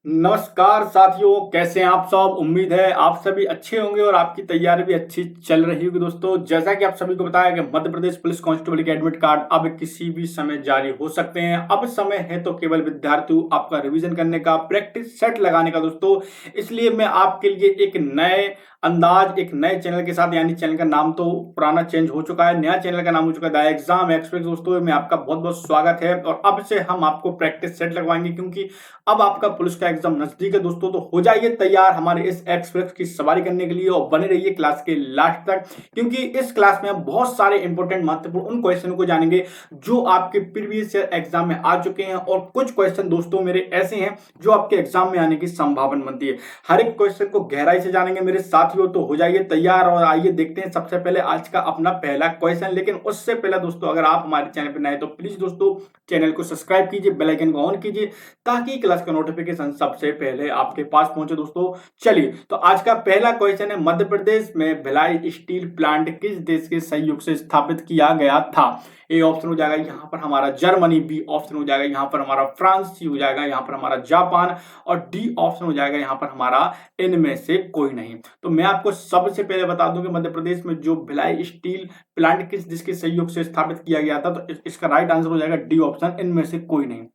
नमस्कार साथियों, कैसे हैं आप सब। उम्मीद है आप सभी अच्छे होंगे और आपकी तैयारी भी अच्छी चल रही होगी। दोस्तों, जैसा कि आप सभी को बताया कि मध्य प्रदेश पुलिस कांस्टेबल के एडमिट कार्ड अब किसी भी समय जारी हो सकते हैं। अब समय है तो केवल विद्यार्थियों आपका रिवीजन करने का, प्रैक्टिस सेट लगाने का। दोस्तों, इसलिए मैं आपके लिए एक नए अंदाज, एक नए चैनल के साथ, यानी चैनल का नाम तो पुराना चेंज हो चुका है, नया चैनल का नाम हो चुका है द एग्जाम एक्सप्रेस। दोस्तों, में आपका बहुत बहुत स्वागत है और अब से हम आपको प्रैक्टिस सेट लगवाएंगे, क्योंकि अब आपका पुलिस का एग्जाम नजदीक है। दोस्तों, तो हो जाइए तैयार हमारे इस एक्सप्रेस की सवारी करने के लिए और बने रहिए क्लास के लास्ट तक, क्योंकि इस क्लास में हम बहुत सारे इंपॉर्टेंट महत्वपूर्ण उन क्वेश्चन को जानेंगे जो आपके प्रीवियस ईयर एग्जाम में आ चुके हैं, और कुछ क्वेश्चन दोस्तों मेरे ऐसे हैं जो आपके एग्जाम में आने की संभावना बनती है। हर एक क्वेश्चन को गहराई से जानेंगे मेरे साथियों, तो हो जाइए तैयार और आइए देखते हैं सबसे पहले आज का अपना पहला क्वेश्चन। लेकिन उससे पहले दोस्तों, अगर आप हमारे चैनल पर नए तो प्लीज दोस्तों चैनल को सब्सक्राइब कीजिए, बेल आइकन को ऑन कीजिए, ताकि क्लास का नोटिफिकेशन सबसे पहले आपके पास पहुंचे। दोस्तों, चलिए तो आज का पहला क्वेश्चन है, मध्य प्रदेश में भिलाई स्टील प्लांट किस देश के सहयोग से स्थापित किया गया था। ए ऑप्शन हो जाएगा यहाँ पर हमारा जर्मनी, बी ऑप्शन हो जाएगा यहाँ पर हमारा फ्रांस, सी हो जाएगा यहाँ पर हमारा जापान, और डी ऑप्शन हो जाएगा यहाँ पर हमारा इनमें से कोई नहीं। तो मैं आपको सबसे पहले बता दूं कि मध्य प्रदेश में जो भिलाई स्टील प्लांट किस देश के सहयोग से स्थापित किया गया था, तो इसका राइट आंसर हो जाएगा डी ऑप्शन, इनमें से कोई नहीं।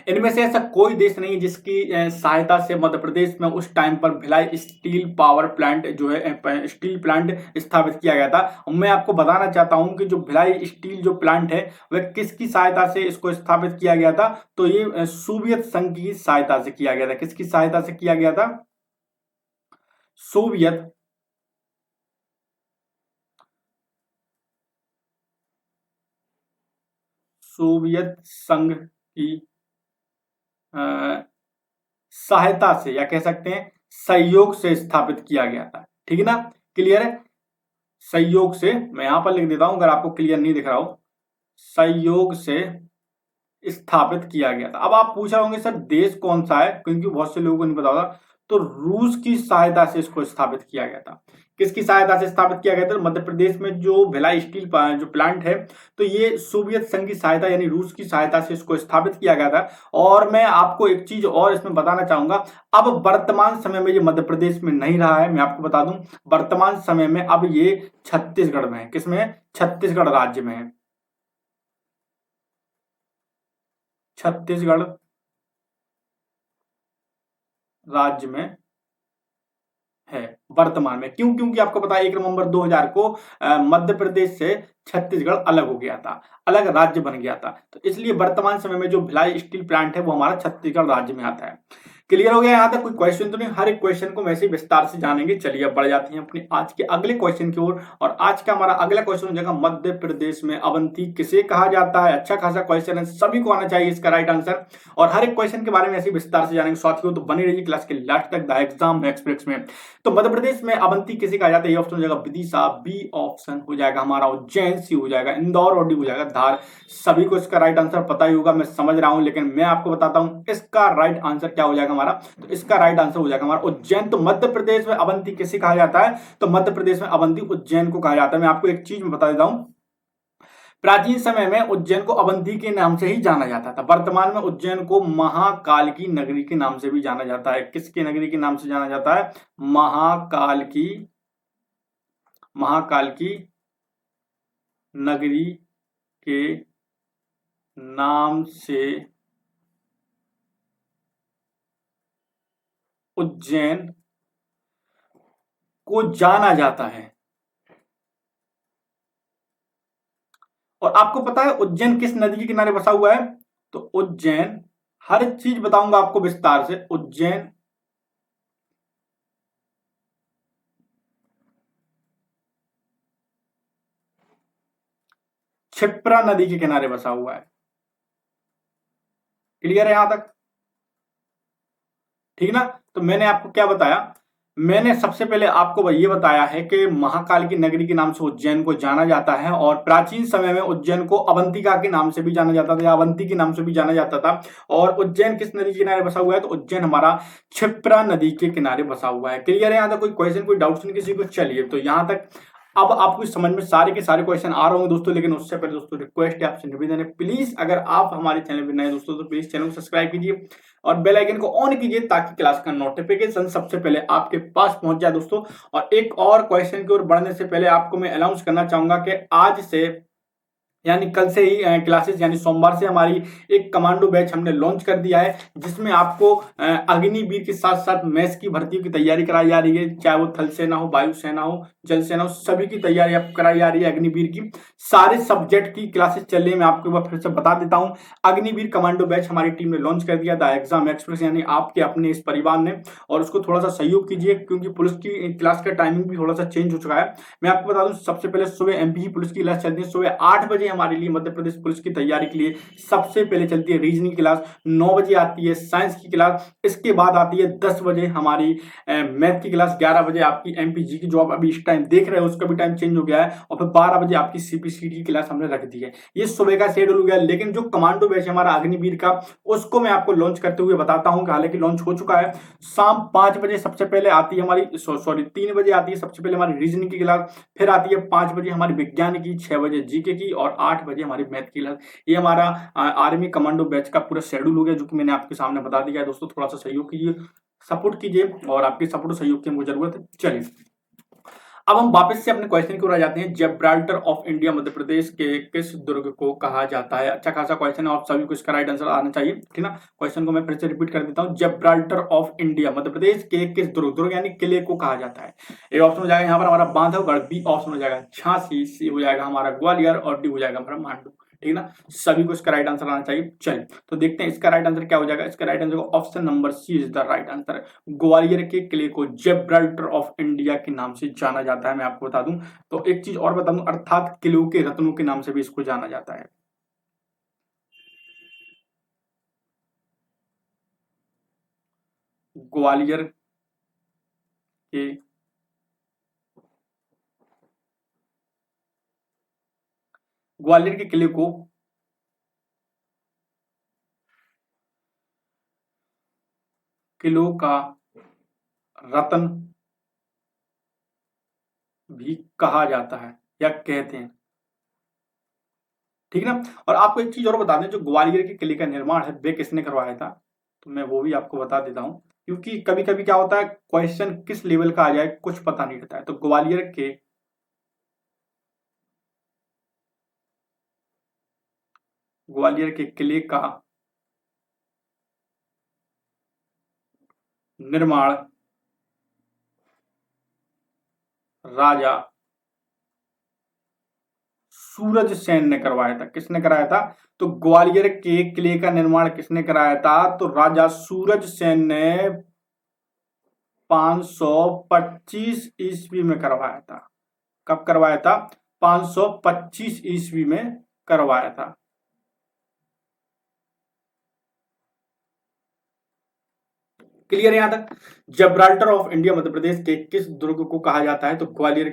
इनमें से ऐसा कोई देश नहीं है जिसकी सहायता से मध्य प्रदेश में उस टाइम पर भिलाई स्टील पावर प्लांट जो है स्टील प्लांट स्थापित किया गया था। मैं आपको बताना चाहता हूं कि जो भिलाई स्टील जो प्लांट है वह किसकी सहायता से इसको स्थापित किया गया था, तो ये सोवियत संघ की सहायता से किया गया था। किसकी सहायता से किया गया था? सोवियत सोवियत संघ की सहायता से, या कह सकते हैं सहयोग से स्थापित किया गया था। ठीक है ना, क्लियर है? सहयोग से, मैं यहां पर लिख देता हूं अगर आपको क्लियर नहीं दिख रहा हो। सहयोग से स्थापित किया गया था। अब आप पूछ रहे होंगे सर देश कौन सा है, क्योंकि बहुत से लोगों को नहीं पता होगा। तो रूस की सहायता से इसको स्थापित किया गया था। किसकी सहायता से स्थापित किया गया था? मध्य प्रदेश में जो भिलाई स्टील जो प्लांट है, तो ये सोवियत संघ की सहायता यानी रूस की सहायता से इसको स्थापित किया गया था। और मैं आपको एक चीज और इसमें बताना चाहूंगा, अब वर्तमान समय में ये मध्य प्रदेश में नहीं रहा है। मैं आपको बता दूं, वर्तमान समय में अब ये छत्तीसगढ़ में है। किसमें है? छत्तीसगढ़ राज्य में है। छत्तीसगढ़ राज्य में है वर्तमान में। क्यों? क्योंकि आपको पता है 1 नवंबर 2000 को मध्य प्रदेश से छत्तीसगढ़ अलग हो गया था, अलग राज्य बन गया था। तो इसलिए वर्तमान समय में जो भिलाई स्टील प्लांट है वो हमारा छत्तीसगढ़ राज्य में आता है। क्लियर हो गया यहाँ तक? कोई क्वेश्चन तो नहीं? हर एक क्वेश्चन को वैसे विस्तार से जानेंगे। चलिए अब बढ़ जाते हैं अपने आज के अगले क्वेश्चन की ओर। और आज का हमारा अगला क्वेश्चन हो जाएगा, मध्य प्रदेश में अवंती किसे कहा जाता है। अच्छा खासा क्वेश्चन है, सभी को आना चाहिए इसका राइट आंसर। और हर एक क्वेश्चन के बारे में ऐसे विस्तार से जानेंगे साथियों, तो बनी रहिए क्लास के लास्ट तक द एग्जाम एक्सप्रेस में। तो मध्य प्रदेश में अवंती किसे कहा जाता है? ये ऑप्शन हो जाएगा विदिशा, बी ऑप्शन हो जाएगा हमारा उज्जैन, सी हो जाएगा इंदौर, और डी हो जाएगा धार। सभी को इसका राइट आंसर पता ही होगा, मैं समझ रहा हूं, लेकिन मैं आपको बताता हूं इसका राइट आंसर क्या हो जाएगा हमारा। तो इसका राइट आंसर हो जाएगा हमारा उज्जैन। तो मध्य प्रदेश में अवंती किसे कहा जाता है? तो मध्य प्रदेश में अवंती उज्जैन को कहा जाता है। मैं आपको एक चीज बता देता हूं, प्राचीन समय में उज्जैन को अवंती के नाम से ही जाना जाता था। वर्तमान में उज्जैन को महाकाल की नगरी के नाम से भी जाना जाता है। किसकी नगरी के नाम से जाना जाता है? महाकाल की नगरी के नाम से उज्जैन को जाना जाता है। और आपको पता है उज्जैन किस नदी के किनारे बसा हुआ है? तो उज्जैन, हर चीज बताऊंगा आपको विस्तार से। उज्जैन क्षिप्रा नदी के किनारे बसा हुआ है। क्लियर है यहां तक? ठीक ना? तो मैंने आपको क्या बताया, मैंने सबसे पहले आपको ये बताया है कि महाकाल की नगरी के नाम से उज्जैन को जाना जाता है, और प्राचीन समय में उज्जैन को अवंतिका के नाम से भी जाना जाता था, या अवंती के नाम से भी जाना जाता था। और उज्जैन किस नदी के किनारे बसा हुआ है? तो उज्जैन हमारा क्षिप्रा नदी के किनारे बसा हुआ है। क्लियर है यहाँ तक? कोई क्वेश्चन, कोई डाउट नहीं किसी को? चलिए तो यहाँ तक अब आपको समझ में सारे के सारे क्वेश्चन आ रहे होंगे दोस्तों, लेकिन उससे पहले दोस्तों रिक्वेस्ट है, आपसे निवेदन है, प्लीज अगर आप हमारे चैनल पर नए दोस्तों तो प्लीज चैनल को सब्सक्राइब कीजिए और बेल आइकन को ऑन कीजिए ताकि क्लास का नोटिफिकेशन सबसे पहले आपके पास पहुंच जाए दोस्तों। और एक और क्वेश्चन की ओर बढ़ने से पहले आपको मैं अनाउंस करना चाहूंगा कि आज से यानी कल से ही क्लासेस यानी सोमवार से हमारी एक कमांडो बैच हमने लॉन्च कर दिया है, जिसमें आपको अग्निवीर के साथ साथ मैथ्स की भर्ती की तैयारी कराई जा रही है, चाहे वो थल सेना हो, वायु सेना हो, जल सेना हो, सभी की तैयारी आपको कराई जा रही है। अग्निवीर की सारे सब्जेक्ट की क्लासेस चल रही है। मैं आपको एक बार फिर से बता देता हूँ, अग्निवीर कमांडो बैच हमारी टीम ने लॉन्च कर दिया था, एग्जाम एक्सप्रेस यानी आपके अपने इस परिवार ने, और उसको थोड़ा सा सहयोग कीजिए क्योंकि पुलिस की क्लास का टाइमिंग भी थोड़ा सा चेंज हो चुका है। मैं आपको बता दूं, सबसे पहले सुबह एमपी पुलिस की क्लास चलती है सुबह 8 बजे हमारे लिए, मध्य प्रदेश पुलिस की तैयारी के लिए सबसे पहले चलती है रीजनिंग क्लास, 9 बजे आती है साइंस की क्लास, इसके बाद आती है 10 बजे हमारी मैथ की क्लास, 11 बजे आपकी एमपीजी की जो आप अभी इस टाइम देख रहे हो उसका भी टाइम चेंज हो गया है, और फिर 12 बजे आपकी सीपीसीटी की क्लास हमने रख दी है। ये सुबह का शेड्यूल हो गया, लेकिन जो कमांडो बैच हमारा अग्निवीर का, उसको मैं आपको लॉन्च करते हुए बताता हूं, हालांकि लॉन्च हो चुका है। शाम 5 बजे सबसे पहले आती है हमारी, सॉरी 3 बजे आती है सबसे पहले हमारी रीजनिंग की क्लास, फिर आती है 5 बजे हमारी विज्ञान की, 6 बजे जीके की, और 8 बजे हमारी मैथ की क्लास। ये हमारा आर्मी कमांडो बैच का पूरा शेड्यूल हो गया, जो कि मैंने आपके सामने बता दिया है दोस्तों। थोड़ा सा सहयोग कीजिए, सपोर्ट कीजिए, और आपके सपोर्ट सहयोग की हमको जरूरत है। चलिए अब हम वापस से अपने क्वेश्चन की ओर आ जाते हैं। जब्राल्टर ऑफ इंडिया मध्य प्रदेश के किस दुर्ग को कहा जाता है? अच्छा खासा क्वेश्चन है, आप सभी को इसका राइट आंसर आना चाहिए, ठीक ना। क्वेश्चन को मैं फिर से रिपीट कर देता हूं, जब्राल्टर ऑफ इंडिया मध्य प्रदेश के किस दुर्ग, दुर्ग यानी किले को कहा जाता है? ए ऑप्शन हो जाएगा यहाँ पर हमारा बांधवगढ़, बी ऑप्शन हो जाएगा झांसी, सी हो जाएगा हमारा ग्वालियर, और डी हो जाएगा हमारा मांडू, ठीक ना। सभी को इसका राइट आंसर आना चाहिए। चलिए तो देखते हैं इसका राइट आंसर क्या हो जाएगा। इसका right answer option number C is the right answer. Gwalior के किले को जब्राल्टर ऑफ इंडिया के नाम से जाना जाता है। मैं आपको बता दूं, तो एक चीज और बता दूं, अर्थात किलों के रत्नों के नाम से भी इसको जाना जाता है। ग्वालियर के ग्वालियर के किले को किलों का रत्न भी कहा जाता है या कहते हैं, ठीक ना। और आपको एक चीज और बता दें, जो ग्वालियर के किले का निर्माण है वे किसने करवाया था, तो मैं वो भी आपको बता देता हूं, क्योंकि कभी कभी क्या होता है क्वेश्चन किस लेवल का आ जाए कुछ पता नहीं रहता है। तो ग्वालियर के किले का निर्माण राजा सूरज सेन ने करवाया था। किसने कराया था? तो ग्वालियर के किले का निर्माण किसने कराया था? तो राजा सूरज सेन ने 525 ईस्वी में करवाया था। कब करवाया था? 525 ईस्वी में करवाया था। क्लियर है यहां तक? जब्राल्टर ऑफ इंडिया मध्य प्रदेश के किस दुर्ग को कहा जाता है? तो ग्वालियर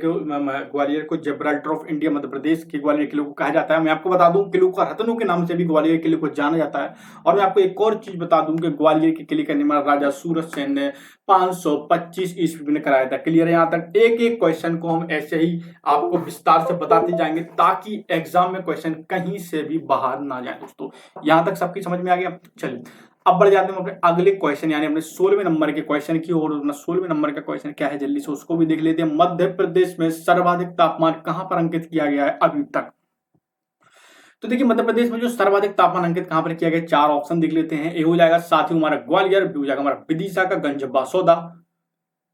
को जब्राल्टर ऑफ इंडिया मध्य प्रदेश के ग्वालियर किले को कहा जाता है। मैं आपको बता दूं, किलों का रत्नों के नाम से भी ग्वालियर किले को जाना जाता है। और मैं आपको एक और चीज बता दूं कि ग्वालियर के किले का निर्माण राजा सूरज सेन ने 525 ईस्वी में कराया था। क्लियर है यहां तक? एक एक क्वेश्चन को हम ऐसे ही आपको विस्तार से बताते जाएंगे ताकि एग्जाम में क्वेश्चन कहीं से भी बाहर ना जाए दोस्तों। यहां तक सबकी समझ में आ गया? चलिए अब बढ़ जाते हैं अपने अगले क्वेश्चन यानी अपने 16वें नंबर के क्वेश्चन की ओर। 16वें नंबर का क्वेश्चन क्या है जल्दी से उसको भी देख लेते हैं। मध्य प्रदेश में सर्वाधिक तापमान कहां पर अंकित किया गया है अभी तक? तो देखिए मध्य प्रदेश में जो सर्वाधिक तापमान अंकित कहां पर किया गया, 4 ऑप्शन देख लेते हैं। ए हो जाएगा साथियों हमारा ग्वालियर, बी हो जाएगा हमारा विदिशा का गंज बासौदा,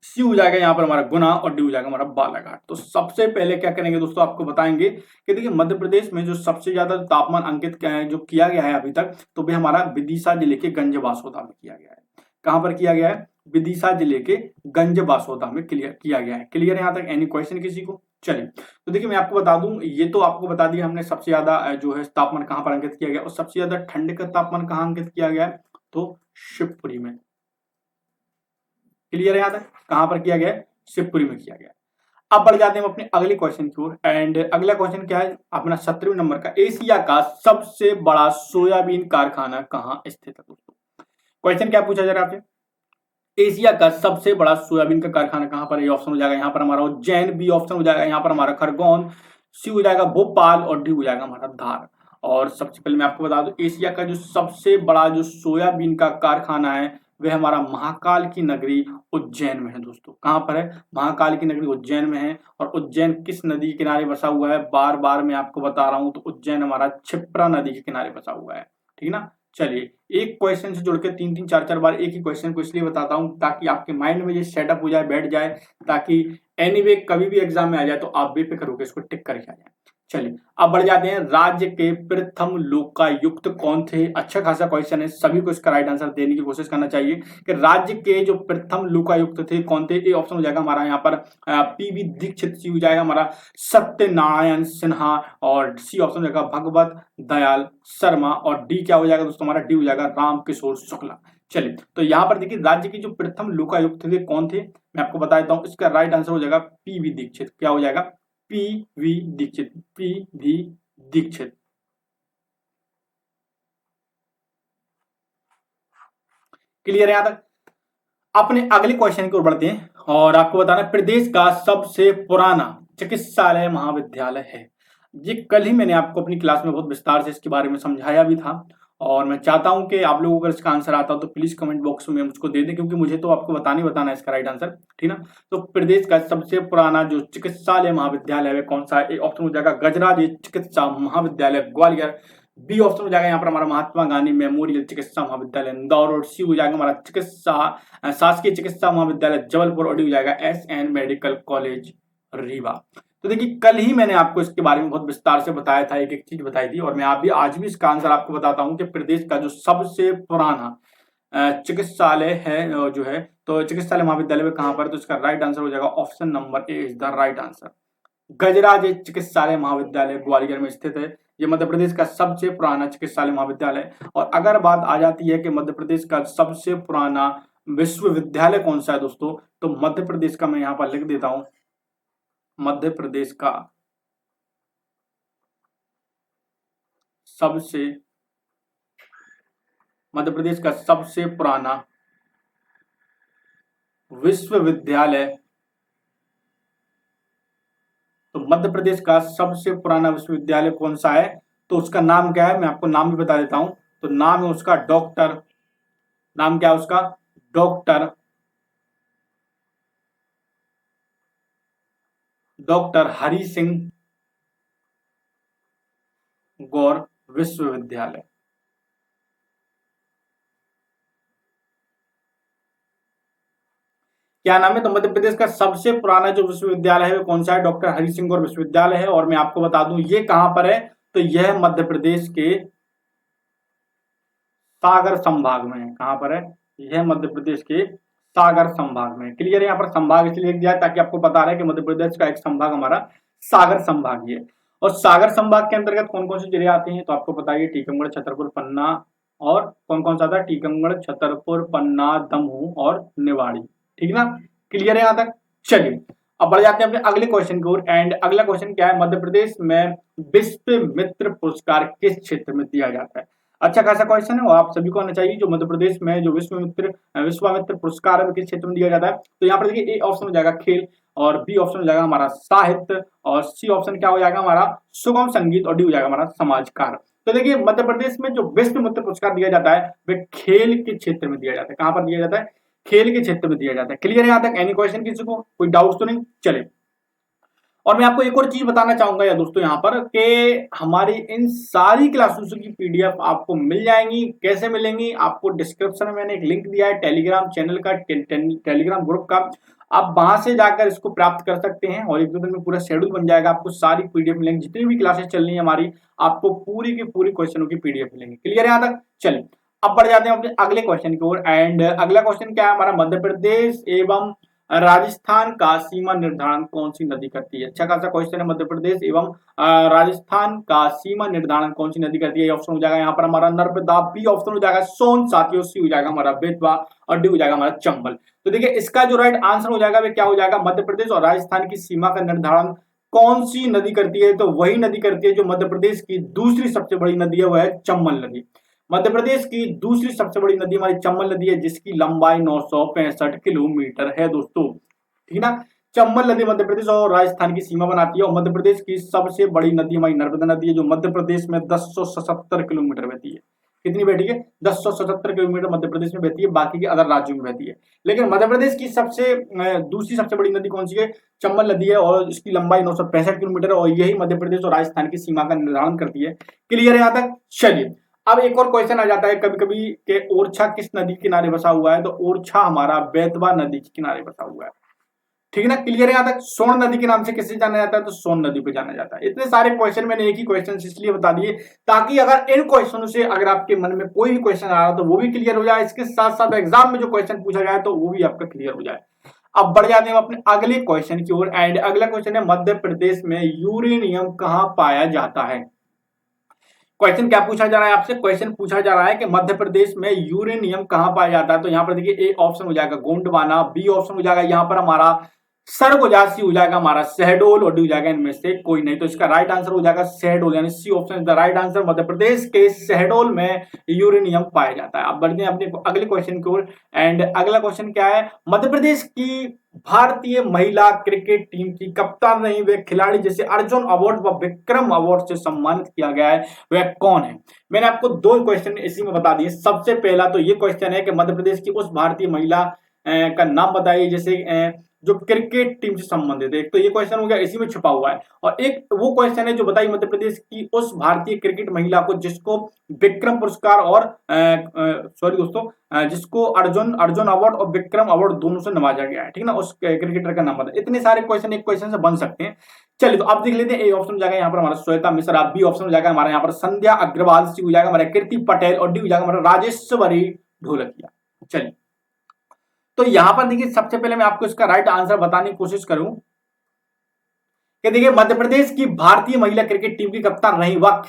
सी हो जाएगा यहाँ पर हमारा गुना, और डी हो जाएगा हमारा बालाघाट। तो सबसे पहले क्या करेंगे दोस्तों, आपको बताएंगे कि देखिए मध्य प्रदेश में जो सबसे ज्यादा तापमान अंकित जो किया गया है अभी तक, तो वह हमारा विदिशा जिले के गंज बासौदा में किया गया है। कहां पर किया गया है? विदिशा जिले के गंज बासौदा में किया गया है। क्लियर है यहाँ तक? एनी क्वेश्चन किसी को? चलिए तो देखिए मैं आपको बता दूं, ये तो आपको बता दिया हमने सबसे ज्यादा जो है तापमान कहां पर अंकित किया गया, और सबसे ज्यादा ठंड का तापमान कहां अंकित किया गया है? तो शिवपुरी में। क्लियर है यहाँ तक? कहां पर किया गया है? शिवपुरी में किया गया। अब बढ़ जाते हैं हम अपने अगले क्वेश्चन की ओर। एंड अगला क्वेश्चन क्या है अपना 17वें नंबर का, एशिया का सबसे बड़ा सोयाबीन कारखाना कहां स्थित है दोस्तों? क्वेश्चन क्या पूछा जा रहा है आपसे? एशिया का सबसे बड़ा सोयाबीन का कारखाना कहां पर है? ऑप्शन हो जाएगा यहाँ पर हमारा उज्जैन, बी ऑप्शन हो जाएगा यहाँ पर हमारा खरगोन, सी हो जाएगा भोपाल और डी हो जाएगा हमारा धार। और सबसे पहले मैं आपको बता दूं, एशिया का जो सबसे बड़ा जो सोयाबीन का कारखाना है वह हमारा महाकाल की नगरी उज्जैन में है दोस्तों। कहां पर है? महाकाल की नगरी उज्जैन में है। और उज्जैन किस नदी के किनारे बसा हुआ है? बार बार मैं आपको बता रहा हूं, तो उज्जैन हमारा क्षिप्रा नदी के किनारे बसा हुआ है। ठीक है ना। चलिए, एक क्वेश्चन से जुड़ के 3-3 4-4 बार एक ही क्वेश्चन को इसलिए बताता हूं ताकि आपके माइंड में ये सेटअप हो जाए, बैठ जाए, ताकि एनीवे कभी भी एग्जाम में आ जाए तो आप बेफिक्र होकर इसको टिक करके आ जाए। चलिए, अब बढ़ जाते हैं। राज्य के प्रथम लोकायुक्त कौन थे? अच्छा खासा क्वेश्चन है, सभी को इसका राइट आंसर देने की कोशिश करना चाहिए कि राज्य के जो प्रथम लोकायुक्त थे कौन थे। ए ऑप्शन हो जाएगा हमारा यहाँ पर पीवी दीक्षित, सी हो जाएगा हमारा सत्यनारायण सिन्हा, और सी ऑप्शन हो जाएगा भगवत दयाल शर्मा, और डी क्या हो जाएगा दोस्तों हमारा? डी हो जाएगा रामकिशोर शुक्ला। चलिए, तो यहाँ पर देखिए राज्य के जो प्रथम लोकायुक्त थे कौन थे, मैं आपको बता देता हूँ। इसका राइट आंसर हो जाएगा पीवी दीक्षित। क्या हो जाएगा? PV Dikshit, PV Dikshit. Clear है यहां तक? अपने अगले क्वेश्चन की ओर बढ़ते हैं और आपको बताना प्रदेश का सबसे पुराना चिकित्सालय महाविद्यालय है। ये कल ही मैंने आपको अपनी क्लास में बहुत विस्तार से इसके बारे में समझाया भी था, और मैं चाहता हूं कि आप लोगों को अगर इसका आंसर आता हो तो प्लीज कमेंट बॉक्स में मुझको दे दें, क्योंकि मुझे तो आपको बताना है इसका राइट आंसर। ठीक ना। तो प्रदेश का सबसे पुराना जो चिकित्सालय महाविद्यालय है कौन सा है? ऑप्शन हो जाएगा गजराज चिकित्सा महाविद्यालय ग्वालियर, बी ऑप्शन हो जाएगा यहाँ पर हमारा महात्मा गांधी मेमोरियल चिकित्सा महाविद्यालय इंदौर, और सी हो जाएगा हमारा शासकीय चिकित्सा महाविद्यालय जबलपुर, और डी हो जाएगा SN मेडिकल कॉलेज रीवा। तो देखिए, कल ही मैंने आपको इसके बारे में बहुत विस्तार से बताया था, एक एक चीज बताई थी, और मैं आज भी इसका आंसर आपको बताता हूं कि प्रदेश का जो सबसे पुराना चिकित्सालय है जो है, तो चिकित्सालय महाविद्यालय में कहां पर? तो इसका राइट आंसर हो जाएगा option number a is the right answer. Gajraj चिकित्सालय महाविद्यालय ग्वालियर में स्थित है। ये मध्य प्रदेश का सबसे पुराना चिकित्सालय महाविद्यालय। और अगर बात आ जाती है कि मध्य प्रदेश का सबसे पुराना विश्वविद्यालय कौन सा है दोस्तों, तो मध्य प्रदेश का मैं यहां पर लिख देता हूं, मध्य प्रदेश का सबसे पुराना विश्वविद्यालय, तो मध्य प्रदेश का सबसे पुराना विश्वविद्यालय कौन सा है? तो उसका नाम क्या है? मैं आपको नाम भी बता देता हूं। तो नाम है उसका नाम क्या है उसका? डॉक्टर हरि सिंह गौर विश्वविद्यालय। क्या नाम है? तो मध्य प्रदेश का सबसे पुराना जो विश्वविद्यालय है वो कौन सा है? डॉक्टर हरि सिंह गौर विश्वविद्यालय है। और मैं आपको बता दूं ये कहां पर है, तो यह मध्य प्रदेश के सागर संभाग में है। कहां पर है? यह मध्य प्रदेश के सागर संभाग में। क्लियर है? यहाँ पर संभाग इसलिए लिख दिया है ताकि आपको पता रहे कि मध्य प्रदेश का एक संभाग हमारा सागर संभाग ही है। और सागर संभाग के अंतर्गत कौन कौन से जिले आते हैं, तो आपको बताइए टीकमगढ़, छतरपुर, पन्ना, और कौन कौन सा था? टीकमगढ़, छतरपुर, पन्ना, दमोह और निवाड़ी। ठीक ना। क्लियर है यहाँ तक? चलिए, अब बढ़ जाते हैं अपने अगले क्वेश्चन की ओर। एंड अगला क्वेश्चन क्या है? मध्य प्रदेश में विश्वामित्र पुरस्कार किस क्षेत्र में दिया जाता है? अच्छा खासा क्वेश्चन है, और आप सभी को आना चाहिए। जो मध्य प्रदेश में जो विश्वामित्र पुरस्कार है किस क्षेत्र में दिया जाता है? तो यहाँ पर देखिए, ए ऑप्शन हो जाएगा खेल, और बी ऑप्शन हो जाएगा हमारा साहित्य, और सी ऑप्शन क्या हो जाएगा हमारा? सुगम संगीत, और डी हो जाएगा हमारा समाजकार। तो देखिए, मध्य प्रदेश में जो विश्वामित्र पुरस्कार दिया जाता है वह खेल के क्षेत्र में दिया जाता है। कहां पर दिया जाता है? खेल के क्षेत्र में दिया जाता है। क्लियर है यहाँ तक? एनी क्वेश्चन किसी को? कोई डाउट तो नहीं? चले, और मैं आपको एक और चीज बताना चाहूंगा या दोस्तों यहाँ पर कि हमारी इन सारी क्लासेस की पीडीएफ आपको मिल जाएंगी। कैसे मिलेंगी? आपको डिस्क्रिप्शन में मैंने एक लिंक दिया है टेलीग्राम चैनल का, टेलीग्राम ग्रुप का। आप वहां से जाकर इसको प्राप्त कर सकते हैं, और 1-2 दिन में पूरा शेड्यूल बन जाएगा। आपको सारी पीडीएफ मिलेंगी, जितनी भी क्लासेस चल रही है हमारी, आपको पूरी की पूरी क्वेश्चनों की पीडीएफ मिलेंगी। क्लियर है यहाँ तक? चलिए, अब बढ़ जाते हैं अपने अगले क्वेश्चन की ओर। एंड अगला क्वेश्चन क्या है हमारा? मध्य प्रदेश एवं राजस्थान का सीमा निर्धारण कौन सी नदी करती है? अच्छा खासा क्वेश्चन है। मध्य प्रदेश एवं राजस्थान का सीमा निर्धारण कौन सी नदी करती है? ऑप्शन हो जाएगा यहाँ पर हमारा नर्मदा, बी ऑप्शन हो जाएगा सोन, साथियों सी हो जाएगा हमारा बेतवा, और डी हो जाएगा हमारा चंबल। तो देखिए, इसका जो राइट आंसर हो जाएगा वे क्या हो जाएगा? मध्य प्रदेश और राजस्थान की सीमा का निर्धारण कौन सी नदी करती है? तो वही नदी करती है जो मध्य प्रदेश की दूसरी सबसे बड़ी नदी है, वह है चंबल नदी। मध्य प्रदेश की दूसरी सबसे बड़ी नदी हमारी चंबल नदी है, जिसकी लंबाई 965 किलोमीटर है दोस्तों, ठीक ना। चंबल नदी मध्य प्रदेश और राजस्थान की सीमा बनाती है, और मध्य प्रदेश की सबसे बड़ी नदी हमारी नर्मदा नदी है, जो मध्य प्रदेश में 1077 किलोमीटर बहती है। कितनी बहती है? 1077 किलोमीटर मध्य प्रदेश में बहती है, बाकी के अदर राज्यों में बहती है। लेकिन मध्य प्रदेश की दूसरी सबसे बड़ी नदी कौन सी है? चंबल नदी है, और इसकी लंबाई 965 किलोमीटर है, और यही मध्य प्रदेश और राजस्थान की सीमा का निर्धारण करती है। क्लियर है यहाँ तक? चलिए, अब एक और क्वेश्चन आ जाता है कभी कभी के ओरछा किस नदी के किनारे बसा हुआ है? तो ओरछा हमारा बेतवा नदी के किनारे बसा हुआ है, ठीक है ना। क्लियर है यहाँ तक? सोन नदी के नाम से किसे जाना जाता है? तो सोन नदी को जाना जाता है। इतने सारे क्वेश्चन मैंने एक ही क्वेश्चन इसलिए बता दिए ताकि अगर इन क्वेश्चनों से अगर आपके मन में कोई भी क्वेश्चन आ रहा तो वो भी क्लियर हो जाए, इसके साथ साथ एग्जाम में जो क्वेश्चन पूछा जाए तो वो भी आपका क्लियर हो जाए। अब बढ़ जाते हैं अपने अगले क्वेश्चन की ओर, एंड अगला क्वेश्चन है मध्य प्रदेश में यूरेनियम कहाँ पाया जाता है? क्वेश्चन क्या पूछा जा रहा है आपसे? क्वेश्चन पूछा जा रहा है कि मध्य प्रदेश में यूरेनियम कहां पाया जाता है। तो यहां पर देखिए, ए ऑप्शन हो जाएगा गोंडवाना, बी ऑप्शन हो जाएगा यहां पर हमारा सरगुजा, सी हो जाएगा हमारा शहडोल, और डी हो जाएगा इनमें से कोई नहीं। तो इसका राइट आंसर हो जाएगा शहडोल, यानी C option is the right answer. Madhya Pradesh के शहडोल में यूरेनियम पाया जाता है। अब बढ़ते हैं अपने अगले क्वेश्चन की ओर, एंड अगला क्वेश्चन क्या है? मध्य प्रदेश की भारतीय महिला क्रिकेट टीम की कप्तान रही वे खिलाड़ी जिसे अर्जुन अवार्ड व विक्रम अवार्ड से सम्मानित किया गया है, वह कौन है? मैंने आपको दो क्वेश्चन इसी में बता दिए। सबसे पहला तो ये क्वेश्चन है कि मध्य प्रदेश की उस भारतीय महिला का नाम बताइए जिसे जो क्रिकेट टीम से संबंधित है। एक तो ये क्वेश्चन हो गया, इसी में छुपा हुआ है, और एक वो क्वेश्चन है जो बताइए मध्य प्रदेश की उस भारतीय क्रिकेट महिला को जिसको विक्रम पुरस्कार और सॉरी दोस्तों, जिसको अर्जुन अवार्ड और विक्रम अवार्ड दोनों से नवाजा गया है, ठीक ना। उस क्रिकेटर का नाम बताइए। इतने सारे क्वेश्चन एक क्वेश्चन से बन सकते हैं। चलिए, तो अब देख लेते हैं। ए ऑप्शन हो जाएगा यहाँ पर हमारा श्वेता मिश्रा, बी ऑप्शन हो जाएगा हमारा यहाँ पर संध्या अग्रवाल, सी हो जाएगा हमारा कीर्ति पटेल, और डी हो जाएगा हमारा राजेश्वरी ढोलकिया। चलिए, तो यहां पर देखिए, सबसे पहले मैं आपको इसका राइट आंसर बताने की कोशिश करूं कि देखिए, मध्य प्रदेश की भारतीय महिला क्रिकेट टीम की कप्तान रही वह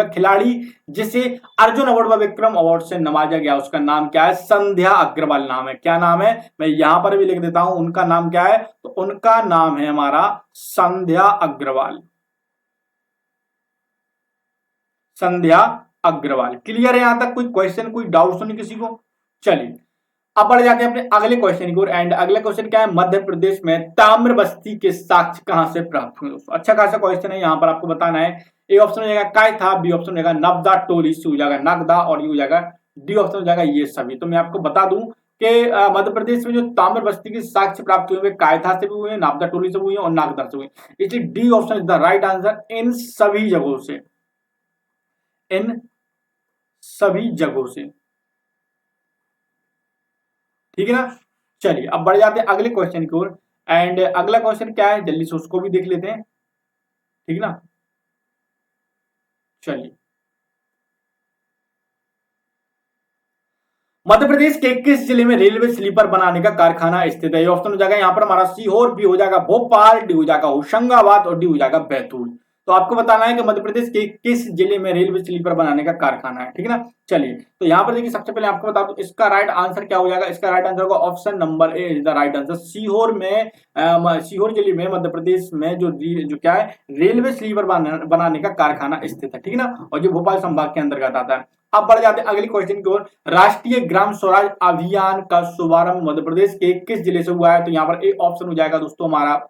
खिलाड़ी जिसे अर्जुन अवार्ड व विक्रम अवार्ड से नवाजा गया, उसका नाम क्या है? संध्या अग्रवाल नाम है। क्या नाम है? मैं यहां पर भी लिख देता हूं, उनका नाम क्या है? तो उनका नाम है हमारा संध्या अग्रवाल, संध्या अग्रवाल। क्लियर है यहां तक? कोई क्वेश्चन, कोई डाउट तो नहीं किसी को? चलिए, अब बढ़ जाते हैं अपने अगले क्वेश्चन की ओर, एंड अगला क्वेश्चन क्या है? मध्य प्रदेश में ताम्रबस्ती के साक्ष्य कहां से प्राप्त हुए? दोस्तों, अच्छा खासा क्वेश्चन है, यहां पर आपको बताना है। ए ऑप्शन हो जाएगा कायथा, बी ऑप्शन हो जाएगा नबदा टोली, सी हो जाएगा नागदा, और ये हो जाएगा डी ऑप्शन हो जाएगा ये सभी। तो मैं आपको बता दूं कि मध्य प्रदेश में जो ताम्रबस्ती के साक्ष्य प्राप्त हुए वे कायथा से भी हुए, नागदा टोली से हुए और नागदा से हुए, इसलिए D option is the right answer in सभी जगहों से, इन सभी जगहों से, ठीक है ना। चलिए, अब बढ़ जाते हैं अगले क्वेश्चन की ओर, एंड अगला क्वेश्चन क्या है जल्दी से उसको भी देख लेते हैं, ठीक ना। चलिए, मध्य प्रदेश के किस जिले में रेलवे स्लीपर बनाने का कारखाना स्थित है? ये ऑप्शन हो जाएगा यहाँ पर हमारा सीहोर, बी हो जाएगा भोपाल, डी हो जाएगा होशंगाबाद, और डी हो जाएगा बैतूल। तो आपको बताना है कि मध्य प्रदेश के किस जिले में रेलवे स्लीपर बनाने का कारखाना है, ठीक है ना। चलिए, तो यहाँ पर देखिए, सबसे पहले आपको बता दूं इसका राइट आंसर क्या हो जाएगा। इसका राइट आंसर होगा option number a is the right answer. Sehore में सीहोर जिले में मध्य प्रदेश में जो क्या है, रेलवे स्लीपर बनाने का कारखाना स्थित है, ठीक है ना, और जो भोपाल संभाग के अंतर्गत आता है। अब बढ़ जाते हैं अगले क्वेश्चन की ओर। राष्ट्रीय ग्राम स्वराज अभियान का शुभारंभ मध्य प्रदेश के किस जिले से हुआ है? तो यहाँ पर ए ऑप्शन हो जाएगा दोस्तों हमारा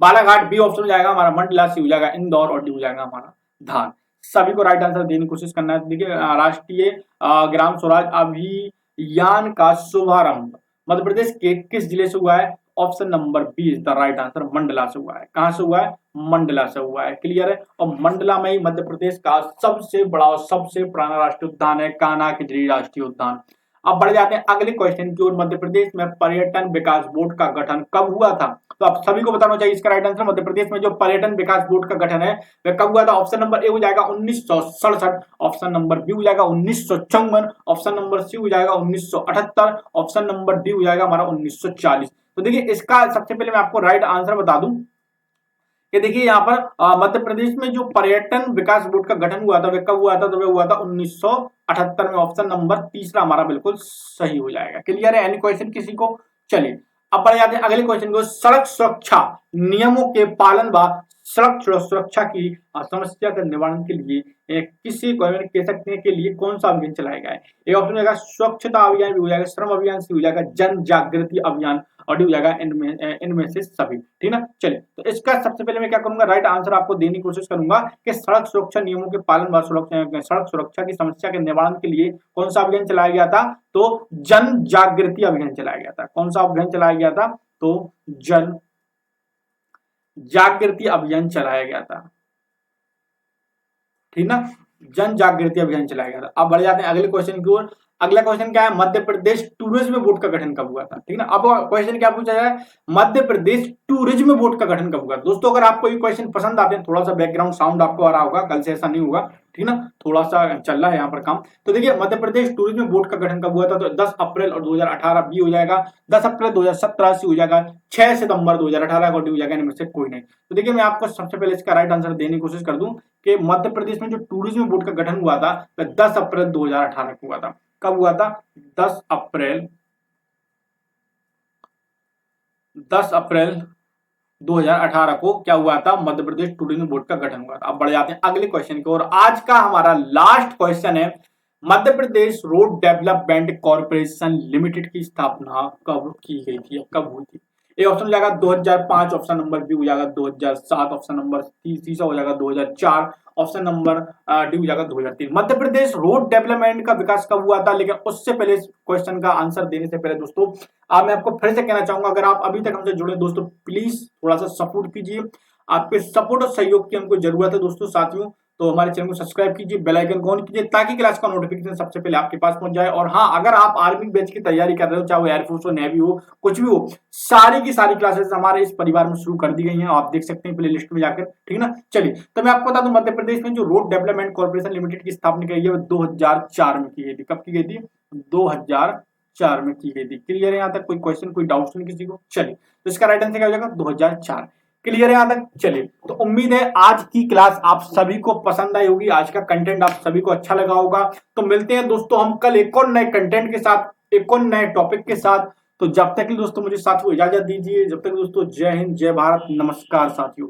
बालाघाट, बी ऑप्शन हो जाएगा हमारा मंडला, सी हो जाएगा इंदौर, और डी हो जाएगा हमारा धार। सभी को राइट आंसर देने की कोशिश करना है। देखिए, राष्ट्रीय ग्राम स्वराज अभियान का शुभारंभ मध्य प्रदेश के किस जिले से हुआ है? Option number B is the right answer, Mandla से हुआ है। कहां से हुआ है? मंडला से हुआ है। क्लियर है? और मंडला में ही मध्य प्रदेश का सबसे बड़ा और सबसे पुराना राष्ट्रीय उद्यान है, कान्हा खिजड़ी राष्ट्रीय उद्यान। अब बढ़ जाते हैं अगले क्वेश्चन की ओर। मध्य प्रदेश में पर्यटन विकास बोर्ड का गठन कब हुआ था? तो आप सभी को बताना चाहिए इसका राइट आंसर। मध्य प्रदेश में जो पर्यटन विकास बोर्ड का गठन है वह कब हुआ था? ऑप्शन नंबर ए हो जाएगा 1967, ऑप्शन नंबर बी हो जाएगा 1954, ऑप्शन नंबर सी हो जाएगा 1978, ऑप्शन नंबर डी हो जाएगा हमारा 1940। तो देखिए, इसका सबसे पहले मैं आपको राइट आंसर बता दूं कि देखिए, यहाँ पर मध्य प्रदेश में जो पर्यटन विकास बोर्ड का गठन हुआ था वह कब हुआ था? तो वह हुआ था 1978 में। ऑप्शन नंबर तीसरा हमारा बिल्कुल सही हो जाएगा। क्लियर है? एनी क्वेश्चन किसी को? चलिए, अब बढ़ जाते हैं अगले क्वेश्चन को। सड़क सुरक्षा नियमों के पालन व सड़क सुरक्षा की समस्या के निवारण के लिए किसी को कह सकते हैं के लिए कौन सा अभियान चलाया गया है? एक ऑप्शन हो जाएगा स्वच्छता अभियान, भी हो जाएगा श्रम अभियान, सी हो जाएगा जन जागृति अभियान, और डी हो जाएगा इनमें से सभी। ठीक है ना। चलिए, तो इसका सबसे पहले मैं क्या करूंगा, राइट आंसर आपको देने की कोशिश करूंगा कि सड़क सुरक्षा नियमों के पालन व सड़क सुरक्षा की समस्या के निवारण के लिए कौन सा अभियान चलाया गया था? तो जन जागृति अभियान चलाया गया था। कौन सा अभियान चलाया गया था? तो जन जागृति अभियान चलाया गया था। ठीक ना, जन जागृति अभियान चलाया गया था। अब बढ़ जाते हैं अगले क्वेश्चन की ओर। अगला क्वेश्चन क्या है? मध्य प्रदेश टूरिज्म बोर्ड का गठन कब हुआ था? ठीक ना। अब क्वेश्चन क्या पूछा जाए? मध्य प्रदेश टूरिज्म बोर्ड का गठन कब हुआ? दोस्तों अगर आपको ये क्वेश्चन पसंद आते हैं, थोड़ा सा बैकग्राउंड साउंड आपको आ रहा होगा, कल से ऐसा नहीं होगा, ठीक ना, थोड़ा सा चल रहा है यहाँ पर काम। तो देखिए, मध्य प्रदेश टूरिज्म बोर्ड का गठन कब हुआ था? तो 10 अप्रैल और 2018 बी हो जाएगा, 10 अप्रैल 2017 सी हो जाएगा, 6 सितंबर 2018 को डी हो जाएगा, इनमें से कोई नहीं। तो देखिए, मैं आपको सबसे पहले इसका राइट आंसर देने की कोशिश कर दूं कि मध्य प्रदेश में जो टूरिज्म बोर्ड का गठन हुआ था, तो 10 अप्रैल 2018 को हुआ था। कब हुआ था? 10 अप्रैल 2018 को क्या हुआ था? मध्य प्रदेश टूरिज्म बोर्ड का गठन हुआ था। अब बढ़ जाते हैं अगले क्वेश्चन की ओर। आज का हमारा लास्ट क्वेश्चन है, Madhya Pradesh road development corporation limited की स्थापना कब की गई थी, कब हुई थी? ए ऑप्शन हो जाएगा 2005, ऑप्शन नंबर बी हो जाएगा 2007, ऑप्शन नंबर तीसरा हो जाएगा 2004, ऑप्शन नंबर डी हो जाएगा 2003। मध्य प्रदेश रोड डेवलपमेंट का विकास कब हुआ था? लेकिन उससे पहले इस क्वेश्चन का आंसर देने से पहले दोस्तों, आप मैं आपको फिर से कहना चाहूंगा, अगर आप अभी तक हमसे जुड़े दोस्तों, प्लीज थोड़ा सा सपोर्ट कीजिए। आपके सपोर्ट और सहयोग की हमको जरूरत है दोस्तों साथियों। तो हमारे चैनल को सब्सक्राइब कीजिए, बेल आइकन को ऑन कीजिए, ताकि क्लास का नोटिफिकेशन सबसे पहले आपके पास पहुंच जाए। और हाँ, अगर आप आर्मी बैच की तैयारी कर रहे हो, चाहे वो एयरफोर्स हो, नेवी हो, कुछ भी हो, सारी की सारी क्लासेस हमारे इस परिवार में शुरू कर दी गई हैं। आप देख सकते हैं प्ले लिस्ट में जाकर। ठीक है ना। चलिए, तो मैं आपको बता दूं, मध्य प्रदेश में जो रोड डेवलपमेंट कॉर्पोरेशन लिमिटेड की स्थापना की गई है, 2004 में की गई थी। कब की गई थी? 2004 में की गई थी। क्लियर है यहाँ तक? कोई क्वेश्चन, कोई डाउट नहीं किसी को? चलिए, तो इसका राइट आंसर क्या हो जाएगा? 2004। क्लियर है यहाँ तक? चलिए, तो उम्मीद है आज की क्लास आप सभी को पसंद आई होगी, आज का कंटेंट आप सभी को अच्छा लगा होगा। तो मिलते हैं दोस्तों हम कल एक और नए कंटेंट के साथ, एक और नए टॉपिक के साथ। तो जब तक दोस्तों मुझे साथियों इजाजत दीजिए। जब तक दोस्तों, जय हिंद, जय भारत, नमस्कार साथियों।